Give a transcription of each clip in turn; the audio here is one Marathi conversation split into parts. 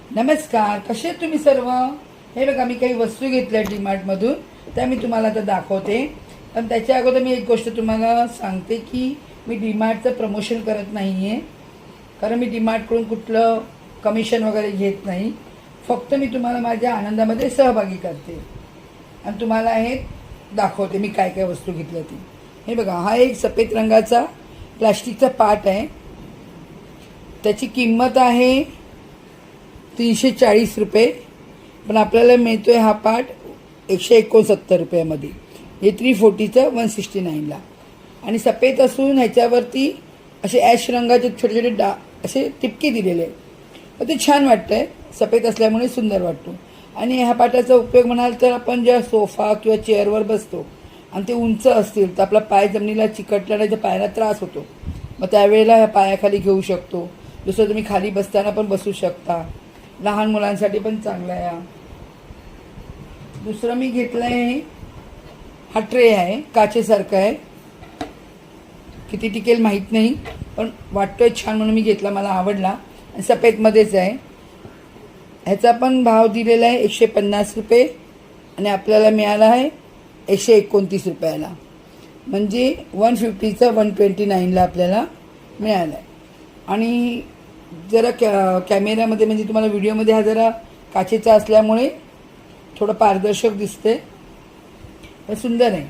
नमस्कार, कसे आहेत तुम्ही सर्व? हे बघा, मी काही वस्तू घेतल्या डीमार्टमधून, त्या मी तुम्हाला आता दाखवते. पण त्याच्या अगोदर मी एक गोष्ट तुम्हाला सांगते की मी डीमार्टचं प्रमोशन करत नाही आहे, कारण मी डीमार्टकडून कुठलं कमिशन वगैरे घेत नाही. फक्त मी तुम्हाला माझ्या आनंदामध्ये सहभागी करते आणि तुम्हाला हे दाखवते मी काय काय वस्तू घेतल्या ती. हे बघा, हा एक सफेद रंगाचा प्लास्टिकचा पाट आहे. त्याची किंमत आहे 340 रुपये, पण आपल्याला मिळतो आहे हा पाट 169 रुपयामध्ये. हे 340चं 169ला. आणि सफेद असून ह्याच्यावरती असे ॲश रंगाचे छोटे छोटे असे टिपके दिलेले आहेत. पण ते छान वाटतं आहे, सफेद असल्यामुळे सुंदर वाटतो. आणि ह्या पाटाचा उपयोग म्हणाल तर आपण जेव्हा सोफा किंवा चेअरवर बसतो आणि ते उंच असतील तर आपला पाय जमिनीला चिकटल्याने त्या पायाला त्रास होतो, मग त्यावेळेला ह्या पायाखाली घेऊ शकतो. दुसरं तुम्ही खाली बसताना पण बसू शकता. लहान मुलांसाठी पण चांगला आहे. दुसरं मी घेतलं आहे, हा ट्रे आहे, काचेसारखा आहे. किती टिकेल माहीत नाही, पण वाटतोय छान म्हणून मी घेतला, मला आवडला. आणि सफेदमध्येच आहे. ह्याचा पण भाव दिलेला आहे 150 रुपये आणि आपल्याला मिळाला आहे 129 रुपयाला. म्हणजे 150चं 129ला आपल्याला मिळालं आहे. आणि जरा कॅमेऱ्यामध्ये म्हणजे तुम्हाला व्हिडिओमध्ये हा जरा काचेचा असल्यामुळे थोडं पारदर्शक दिसते, पण सुंदर आहे.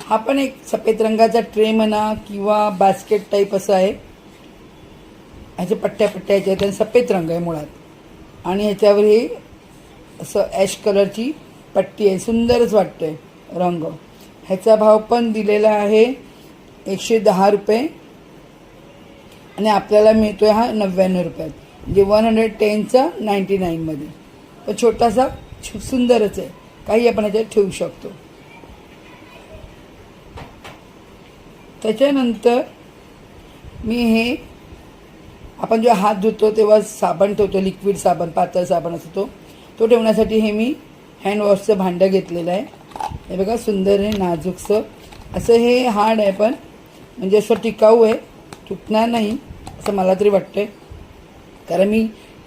हा पण एक सफेद रंगाचा ट्रे म्हणा किंवा बास्केट टाईप असं आहे. ह्याचे पट्ट्या पट्ट्या ह्याच्या आहेत आणि सफेद रंग आहे मुळात. आणि ह्याच्यावर हे असं ॲश कलरची पट्टी आहे, सुंदरच वाटतं आहे रंग. ह्याचा भाव पण दिलेला आहे 110 रुपये आणि आपल्याला मिळतो आहे हा 99 रुपयात. म्हणजे 110चा 99मध्ये. पण छोटासा सुंदरच आहे, काही आपण ह्याच्यात ठेवू शकतो. त्याच्यानंतर मी हे आपण जेव्हा हात धुतो तेव्हा साबण ठेवतो, लिक्विड साबण, पातळ साबण असतो तो ठेवण्यासाठी हे मी हँडवॉशचं भांडं घेतलेलं आहे. हे बघा, सुंदर आहे, नाजूकसं असं. हे हार्ड आहे पण म्हणजे असं टिकाऊ आहे, तुटणार नाही असं मला तरी वाटतं आहे. कारण मी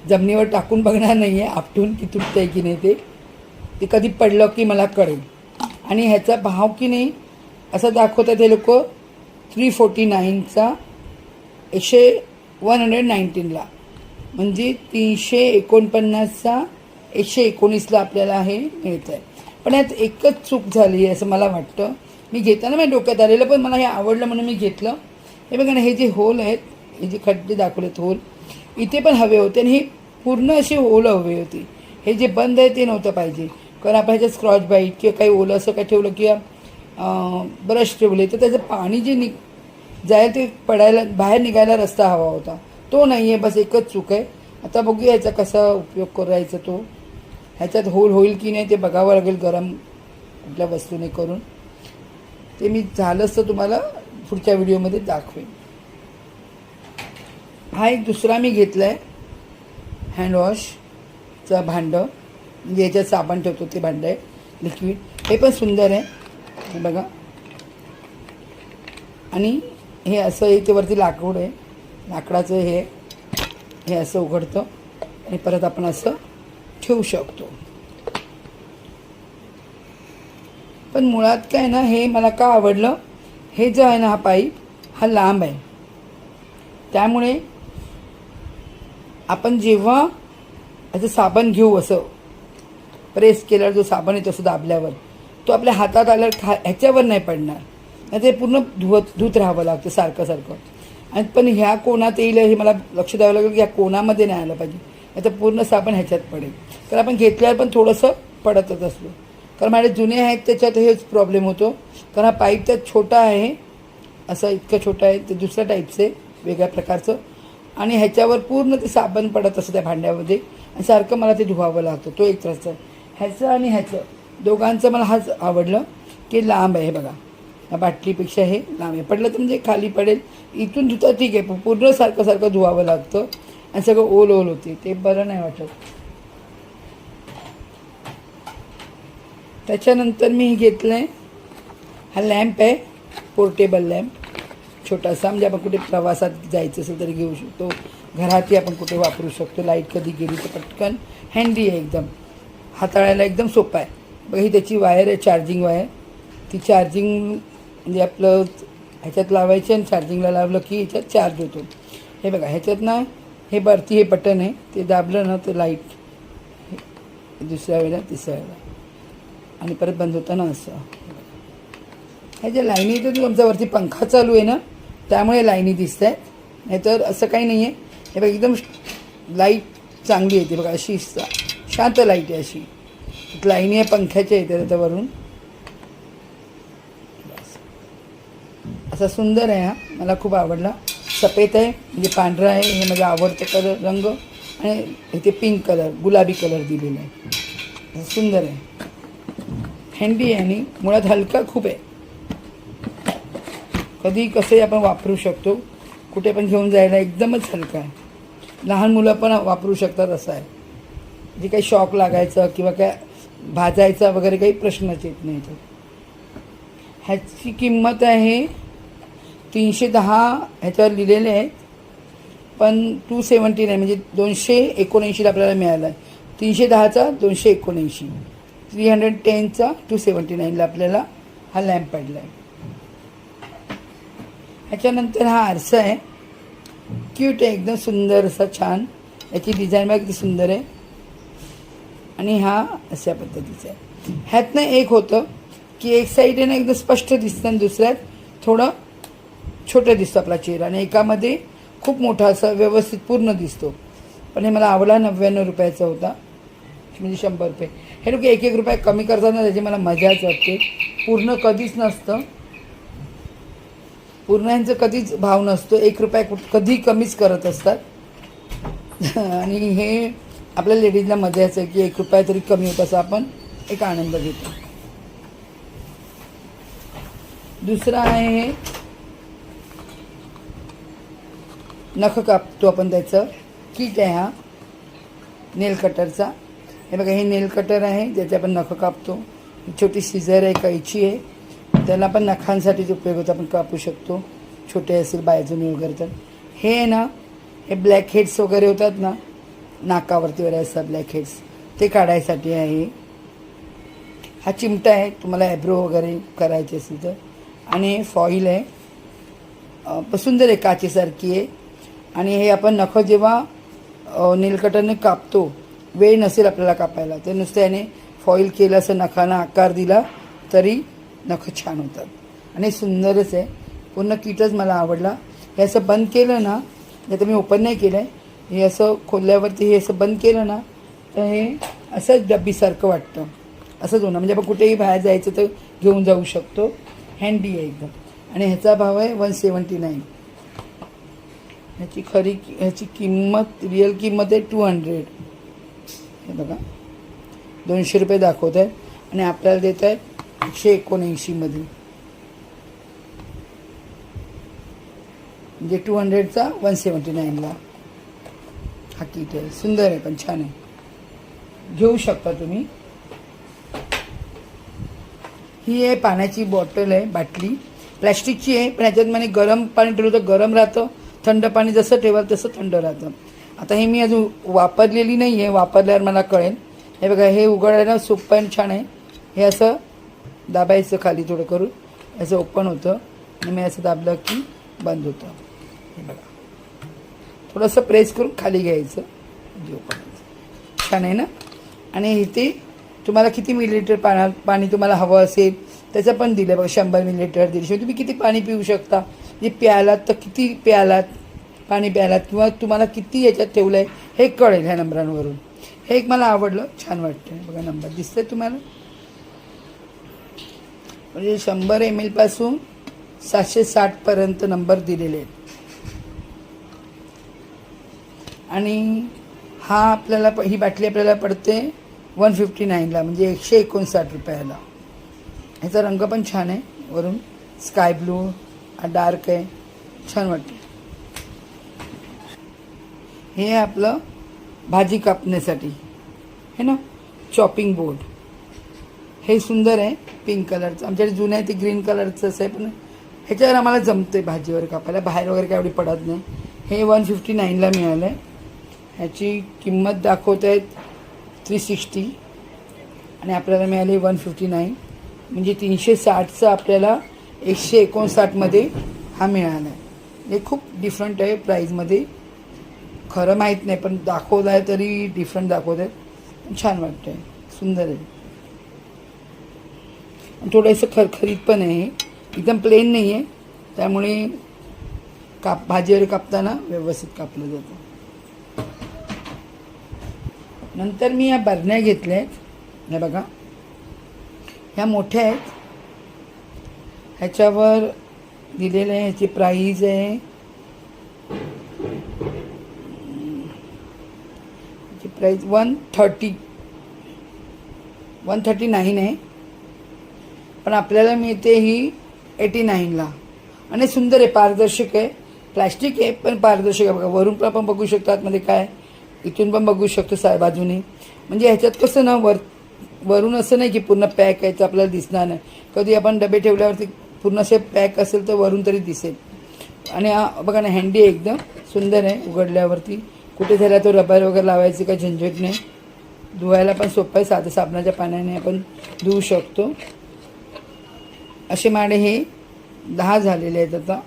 जमिनीवर टाकून बघणार नाही आहे आपटून की तुटतं आहे की नाही. ते कधी पडलं की मला कळेल. आणि ह्याचा भाव की नाही असं दाखवतात हे लोक 349चा 119ला. म्हणजे 349चा 119ला आपल्याला हे मिळतं आहे. पण यात एकच चूक झाली आहे असं मला वाटतं. मी घेताना माझ्या डोक्यात आलेलं, पण मला हे आवडलं म्हणून मी घेतलं. हे बघा ना, हे जे होल आहेत, हे जे खड्डे दाखवलेत होल, इथे पण हवे होते आणि हे पूर्ण असे होल हवे होते. हे जे बंद आहे ते नव्हतं पाहिजे, कारण आपण ह्याच्यात स्क्रॉच बाईट किंवा काही ओलं असं काय ठेवलं किंवा ब्रश ठेवले तर त्याचं पाणी जे जायला ते पडायला बाहेर निघायला रस्ता हवा होता, तो नाही आहे. बस एकच चूक आहे. आता बघूया ह्याचा कसा उपयोग करायचा. तो ह्याच्यात होल होईल की नाही ते बघावं लागेल गरम कुठल्या वस्तूने करून. ते मी झालंच तर तुम्हाला पुढच्या व्हिडिओमध्ये दाखवेन. हा एक दुसरा मी घेतला आहे हँडवॉशचं भांडं, म्हणजे याच्यात साबण ठेवतो ते भांडं आहे लिक्विड. हे पण सुंदर आहे, हे बघा. आणि हे असं इथे वरती लाकूड आहे, लाकडाचं हे असं उघडतं आणि परत आपण असं ठेवू शकतो. पण मुळात काय ना, हे मला का आवडलं, हे जो आहे ना हा पाईप हा लांब आहे. त्यामुळे आपण जेव्हा असं साबण घेऊ, असं प्रेस केल्यावर जो साबण येतो असं दाबल्यावर तो आपल्या हातात आल्यावर ह्याच्यावर नाही पडणार. ते पूर्ण धुत राहावं लागतं सारखं सारखं. आणि पण ह्या कोणात येईल हे मला लक्ष द्यावं लागेल की ह्या कोणामध्ये नाही आलं पाहिजे, नाही तर पूर्ण साबण ह्याच्यात पडेल. तर आपण घेतल्यावर पण थोडंसं पडतच असलो, कारण माझे जुने आहेत त्याच्यात हेच प्रॉब्लेम होतो. कारण हा पाईप त्यात छोटा आहे, असं इतकं छोटं आहे, ते दुसऱ्या टाईपचं आहे, वेगळ्या प्रकारचं. आणि ह्याच्यावर पूर्ण ते साबण पडत असतं त्या भांड्यामध्ये आणि सारखं मला ते धुवावं लागतं. तो एक त्रास आहे. ह्याचं आणि ह्याचं दोघांचं मला हाच आवडलं की लांब आहे. हे बघा, या बाटलीपेक्षा हे लांब आहे. पडलं तर म्हणजे खाली पडेल. इथून धुता ठीक आहे, पूर्ण सारखं सारखं धुवावं लागतं आणि सगळं ओल होते, ते बरं नाही वाटत. त्याच्यानंतर मी हे घेतलं आहे, हा लॅम्प आहे, पोर्टेबल लॅम्प. छोटासा, म्हणजे आपण कुठे प्रवासात जायचं असेल तरी घेऊ शकतो, घरातही आपण कुठे वापरू शकतो. लाईट कधी गेली तर पटकन हँडी आहे, एकदम हाताळायला एकदम सोपं आहे. बघा ही त्याची वायर आहे, चार्जिंग वायर. ती चार्जिंग म्हणजे आपलं ह्याच्यात लावायची आणि चार्जिंगला लावलं की ह्याच्यात चार्ज होतो. हे बघा ह्याच्यात ना हे वरती हे बटन आहे, ते दाबलं ना तर लाईट दुसऱ्या वेळेला तिसऱ्या वेळेला आणि परत बंद होतं ना असं. ह्या ज्या लाईनी येतं तुमचा वरती पंखा चालू आहे ना त्यामुळे लाईनी दिसत आहेत, नाहीतर असं काही नाही आहे. हे बघा एकदम लाईट चांगली येते बघा, अशी शांत लाईट आहे अशी. लाईनी आहे पंख्याच्या येते त्याच्यावरून. असा सुंदर आहे हा, मला खूप आवडला. सफेद आहे म्हणजे पांढरा आहे, हे माझा आवडतं कलर रंग. आणि इथे पिंक कलर गुलाबी कलर दिलेला आहे, सुंदर आहे. हँडी आहे आणि मुळात हलका खूप आहे, कधी कसंही आपण वापरू शकतो, कुठे पण घेऊन जायला एकदमच हलका आहे. लहान मुलं पण वापरू शकतात असं आहे. जे काही शॉक लागायचं किंवा काय भाजायचा वगैरे काही प्रश्नच येत नाही. ह्याची किंमत आहे 310, ह्याच्यावर लिहिलेले आहेत, पण 279 म्हणजे 279 आपल्याला मिळाला आहे. 310चा 279, 310चा 279ला आपल्याला हा लॅम्प पडला आहे. ह्याच्यानंतर हा आरसा आहे, क्यूट आहे एकदम सुंदर असा छान. याची डिझाईन बघा किती सुंदर आहे. आणि हा अशा पद्धतीचा आहे. ह्यातनं एक होतं की एक साईड ना एकदम स्पष्ट दिसतं आणि दुसऱ्यात थोडं छोटं दिसतं आपला चेहरा, आणि एकामध्ये खूप मोठा असा व्यवस्थित पूर्ण दिसतो. पण हे मला आवडला, 99 रुपयाचा होता, म्हणजे 100 रुपये. हे लोक 1-1 रुपये कमी करतात ना, त्याची मला मजाच वाटते. पूर्ण कधीच नसतं, पूर्ण यांचं कधीच भाव नसतो. 1 रुपया कधी कमीच करत असतात. आणि हे आपल्या लेडीजला मजाच आहे की 1 रुपया तरी कमी होत असा आपण एक आनंद घेतो. दुसरा आहे नख कापतो आपण, त्याचं किट आहे हा नेल कटरचा. हे बघा हे नेल कटर आहे ज्याचे आपण नख कापतो. छोटी सीझर आहे, कैची आहे, त्याला पण नखांसाठीच उपयोग होतो, आपण कापू शकतो छोटे असेल बायजूनी वगैरे. तर हे आहे ना, हे ब्लॅक हेड्स वगैरे होतात ना नाकावरती वगैरे असतात ब्लॅक हेड्स, ते काढायसाठी आहे. हा चिमटा आहे तुम्हाला ॲब्रो वगैरे करायचे असेल तर. आणि फॉईल आहे, सुंदर आहे, काचेसारखी आहे. आणि हे आपण नख जेव्हा नेलकटरने कापतो, वेळ नसेल आपल्याला कापायला, तर नुसतं याने फॉईल केलं असं नखांना आकार दिला तरी नख छान होतात. आणि सुंदरच आहे, पूर्ण किटच मला आवडला. हे असं बंद केलं ना, नाही तर मी ओपन नाही केलं आहे, हे असं खोलल्यावरती हे असं बंद केलं ना तर हे असंच डब्बीसारखं वाटतं, असंच होणार. म्हणजे आपण कुठेही बाहेर जायचं तर घेऊन जाऊ शकतो. हँडी आहे एकदम. आणि ह्याचा भाव आहे 179. ह्याची किंमत रिअल किंमत आहे 200. हे बघा 200 रुपये दाखवत आहे आणि आपल्याला देत आहेत 179 मध्ये, म्हणजे 200चा 179ला हा किट आहे. सुंदर आहे पण छान आहे, घेऊ शकता तुम्ही. ही आहे पाण्याची बॉटल आहे, बाटली प्लॅस्टिकची आहे, पण ह्याच्यात मला गरम पाणी ठेवलं तर गरम राहतं, थंड पाणी जसं ठेवाल तसं थंड राहतं. आता हे मी अजून वापरलेली नाही आहे, वापरल्यावर मला कळेल. हे बघा हे उघडायला सोपं आणि छान आहे. हे असं दाबायचं खाली थोडं करून, असं ओपन होतं आणि मी असं दाबलं की बंद होतं. हे बघा थोडंसं प्रेस करून खाली घ्यायचं म्हणजे ओपन होतं. छान आहे ना. आणि इथे तुम्हाला किती मिलीलिटर पाणी तुम्हाला हवं असेल त्याचं पण दिलं बघा, 100 मिलीलिटर, 150. तुम्ही किती पाणी पिऊ शकता, जे प्यालात तर किती प्यालात पाणी प्यालात, किंवा तुम्हाला किती याच्यात ठेवलं आहे हे कळेल ह्या नंबरांवरून. हे एक मला आवडलं, छान वाटतं. बघा नंबर दिसतंय तुम्हाला, म्हणजे 100 ml पासून 760 पर्यंत नंबर दिलेले आहेत. आणि हा आपल्याला ही बाटली आपल्याला पडते 159ला, म्हणजे 159 रुपयाला. ह्याचा रंग पण छान आहे, वरून स्काय ब्लू डार्क आहे, छान वाटतं. हे आपलं भाजी कापण्यासाठी है ना, चॉपिंग बोर्ड. हे सुंदर आहे, पिंक कलरचं. आमच्याकडे जुनं आहे ते ग्रीन कलरचं आहे, पण ह्याच्यावर आम्हाला जमते भाजीवर कापायला, बाहेर वगैरे काय एवढी पडत नाही. हे 159ला मिळालं आहे. ह्याची किंमत दाखवत आहेत 360 आणि आपल्याला मिळाली 159, म्हणजे 360चं आपल्याला 159मध्ये हा मिळाला आहे. हे खूप डिफरंट आहे प्राईजमध्ये. खरं माहीत नाही पण दाखवलं आहे तरी डिफरंट दाखवत आहेत. छान वाटतं आहे, सुंदर आहे. थोडंसं खरखरीत पण आहे, एकदम प्लेन नाही आहे, त्यामुळे भाजीवर कापताना व्यवस्थित कापलं जातं. नंतर मी या बरण्या घेतल्या आहेत. हे बघा, ह्या मोठ्या आहेत. ह्याच्यावर दिलेलं आहे, ह्याची प्राईज आहे, ह्याची प्राईज 139 आहे, पण आपल्याला मिळते ही 89ला. आणि सुंदर आहे, पारदर्शक आहे. प्लॅस्टिक आहे पण पारदर्शक आहे. बघा, वरून पण आपण बघू शकतो आतमध्ये काय, इथून पण बघू शकतो बाजूने. म्हणजे ह्याच्यात कसं ना, वरून असं नाही की पूर्ण पॅक आहे तर आपल्याला दिसणार नाही. कधी आपण डबे ठेवल्यावरती पूर्ण असे पॅक असेल तर वरून तरी दिसेल. आणि हा बघा ना, हँडी आहे, एकदम सुंदर आहे. उघडल्यावरती कुठे झाला तो रबर वगैरे लावायची काही झंझट नाही. धुवायला पण सोपं आहे, साधं साबणाच्या पाण्याने आपण धुवू शकतो. असे माडे हे 10 झालेले आहेत आता.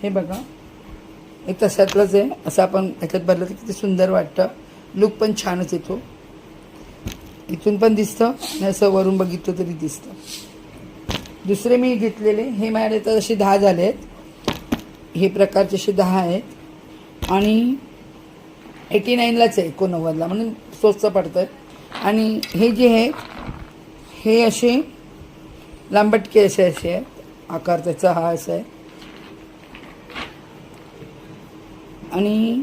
हे बघा, एक तशातलंच आहे. असं आपण ह्याच्यात भरलं तर किती सुंदर वाटतं, लुक पण छानच येतो. इथून पण दिसतं आणि असं वरून बघितलं तरी दिसतं. दुसरे मी घेतलेले हे माझ्याकडे तर असे 10 झाले आहेत. हे प्रकारचे असे 10 आहेत आणि 89लाच आहे, 89ला, म्हणून स्वस्त पडतं. आणि हे जे आहे हे असे लांबटके असे आहेत, आकार त्याचा हा असा आहे. आणि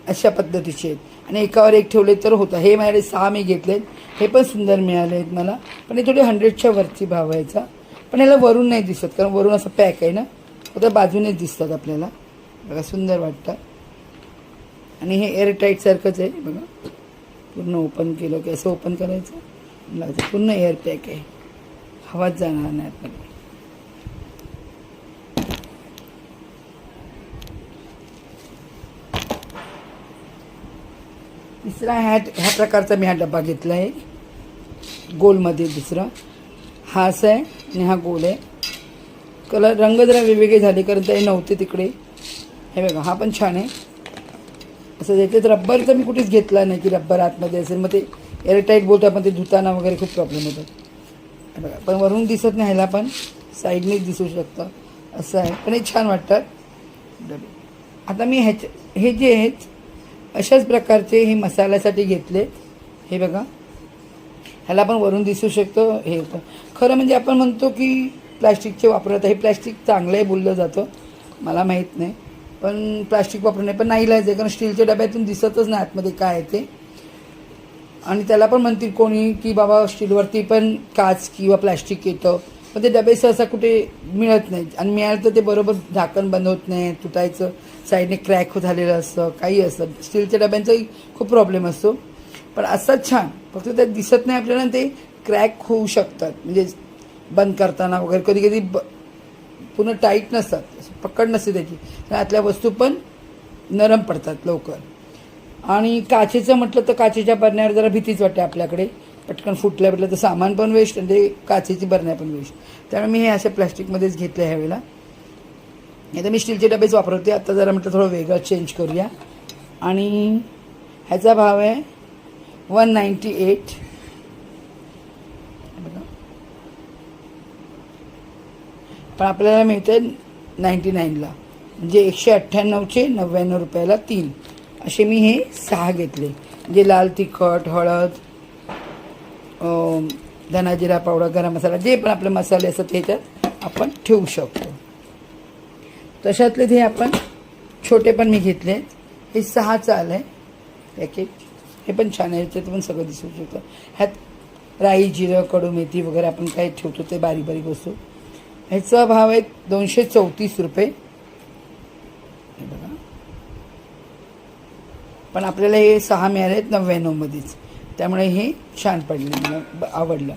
अशा पद्धतीचे आहेत आणि एकावर एक ठेवले तर होतं. हे माझ्याकडे 6 मी घेतलेत. हे पण सुंदर मिळाले आहेत मला, पण हे थोडे 100च्या वरती भाव व्हायचा. पण ह्याला वरून नाही दिसत, कारण वरून असं पॅक आहे ना, फक्त बाजूनेच दिसतात आपल्याला. बघा, सुंदर वाटतं. आणि हे एअरटाईट सारखंच आहे. बघा, पूर्ण ओपन केलं की असं ओपन करायचं, पूर्ण एअर पॅक आहे, हवाच जाणार नाही आपल्याला. तिसरा ह्या प्रकारचा मी हा डबा घेतला आहे, गोलमध्ये. दुसरा हा असा आहे आणि हा गोल आहे. कलर रंग जरा वेगवेगळे झाले कारण ते नव्हते तिकडे. हे बघा, हा पण छान आहे. असं त्याच्यात रब्बरचं मी कुठेच घेतला नाही की रब्बर आतमध्ये असेल, मग ते एअरटाईट बोलतो आपण, ते धुताना वगैरे खूप प्रॉब्लेम होतात. बघा, पण वरून दिसत नाही, ह्याला पण साईडनेच दिसू शकतं असं आहे. पण हे छान वाटतात डबे. आता मी हे जे आहेत अशाच प्रकारचे हे मसाल्यासाठी घेतले. हे बघा, ह्याला पण वरून दिसू शकतं. हे होतं खरं म्हणजे आपण म्हणतो की प्लॅस्टिकचे वापरत, हे प्लॅस्टिक चांगलं आहे बोललं जातं, मला माहीत नाही, पण प्लॅस्टिक वापरू नये. पण नाही इलाज आहे, कारण स्टीलच्या डब्यातून दिसतच नाही आतमध्ये काय आहे ते. आणि त्याला पण म्हणतील कोणी की बाबा स्टीलवरती पण काच किंवा प्लॅस्टिक येतं, पण ते डबे सहसा कुठे मिळत नाहीत. आणि मिळालं तर ते बरोबर झाकण बंद होत नाही, तुटायचं, साईडने क्रॅक झालेलं असतं, काही असतं. स्टीलच्या डब्यांचाही खूप प्रॉब्लेम असतो. पण असंच छान, फक्त त्यात दिसत नाही आपल्याला, ते क्रॅक होऊ शकतात, म्हणजे बंद करताना वगैरे कधी कधी पूर्ण टाईट नसतात, पकड नसते त्याची, आतल्या वस्तू पण नरम पडतात लवकर. आणि काचेचं म्हटलं तर काचेच्या बरण्यावर जरा भीतीच वाटते आपल्याकडे, पटकन फुटल्या म्हटलं तर सामान पण वेस्ट आणि ते काचेची बरण्या पण वेस्ट. त्यामुळे मी हे अशा प्लॅस्टिकमध्येच घेतलं ह्यावेळेला. नाही तर मी स्टीलचे डबेच वापरते. आता जरा म्हटलं थोडं वेगळं चेंज करूया. आणि ह्याचा भाव आहे 198. पण आपल्याला मिळते 99ला, म्हणजे 198चे 99 रुपयाला 3. असे मी हे 6 घेतले. म्हणजे लाल तिखट, हळद, धना जिरा पावडर, गरम मसाला, जे पण आपले मसाले असतात त्याच्यात आपण ठेवू शकतो. तशातले हे आपण छोटे पण मी घेतले. हे 6चं आलं आहे पॅकेट. हे पण छान आहे, ह्याच्यात पण सगळं दिसू शकतं. ह्यात राई, जिरं, कडू मेथी वगैरे आपण काय ठेवतो ते बारीक बारीक वस्तू. ह्याचा भाव आहे 234 रुपये. हे बघा, पण आपल्याला हे 6 मिळाले आहेत 99मध्येच, त्यामुळे हे छान पडलं, मला आवडलं.